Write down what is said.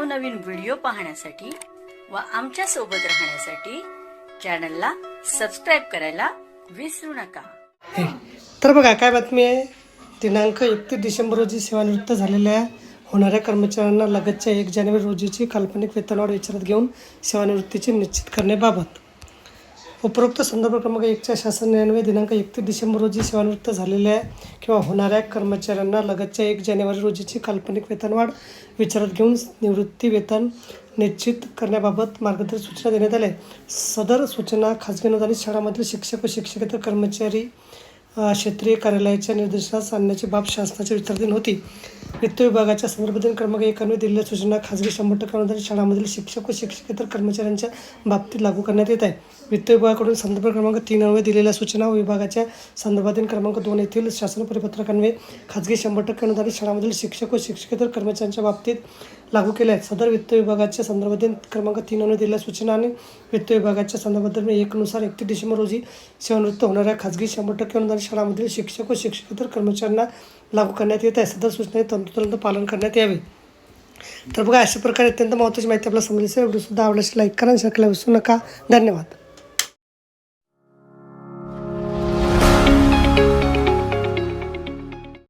नवनवीन व्हिडिओ पाहण्यासाठी व आमच्या सोबत राहण्यासाठी चॅनलला सबस्क्राईब करायला विसरू नका। तर बघा काय बातमी आहे। दिनांक 31 डिसेंबर रोजी सेवानिवृत्त झालेल्या होणाऱ्या कर्मचाऱ्यांना लगतच्या 1 जानेवारी रोजीची काल्पनिक वेतनवाढ विचारात घेऊन सेवानिवृत्तीची निश्चित करण्याबाबत उपरोक्त संदर्भ क्रमांक 1च्या शासन निर्णय दिनांक 31 डिसेंबर रोजी सेवानिवृत्त झालेल्या किंवा होणाऱ्या कर्मचाऱ्यांना लगतच्या 1 जानेवारी रोजीची काल्पनिक वेतनवाढ विचारात घेऊन निवृत्ती वेतन निश्चित करण्याबाबत मार्गदर्शक सूचना देण्यात आल्या। सदर सूचना खाजगी अनुदानित शाळांमधील शिक्षक व शिक्षकेतर कर्मचारी क्षेत्रीय कार्यालयाच्या निर्देशनास आणण्याची बाब शासनाच्या विचाराधीन होती। वित्त विभागाच्या संदर्भातील क्रमांक 1 अन्वये दिलेल्या सूचना खाजगी 100% अनुदानित शाळांमधील शिक्षक व शिक्षकेतर कर्मचाऱ्यांच्या बाबतीत लागू करण्यात येत आहे। वित्त विभागाकडून संदर्भ क्रमांक 3 अन्वये दिलेल्या सूचना व विभागाच्या संदर्भातील क्रमांक 2 येथील शासन परिपत्रक अन्वये खाजगी 100% अनुदानित शाळांमधील शिक्षक व शिक्षकेतर कर्मचाऱ्यांच्या बाबतीत लागू केल्या आहेत। सदर वित्त विभागाच्या संदर्भातील क्रमांक 3 अन्वये दिलेल्या सूचना आणि वित्त विभागाच्या संदर्भातील 1 नुसार 31 डिसेंबर रोजी सेवानिवृत्त होणाऱ्या खाजगी 100% अनुदानित शाळांमधील शिक्षक व शिक्षकेतर कर्मचाऱ्यांना लागू करण्यात येत आहे। सदर सूचनेचे तंतोतंत पालन करण्यात यावे। तर बघा अशा प्रकारे अत्यंत महत्त्वाची माहिती आपल्याला समजली असेल। व्हिडिओ सुद्धा आवडल्यास लाईक करा आणि शेअर करायला विसरू नका। धन्यवाद।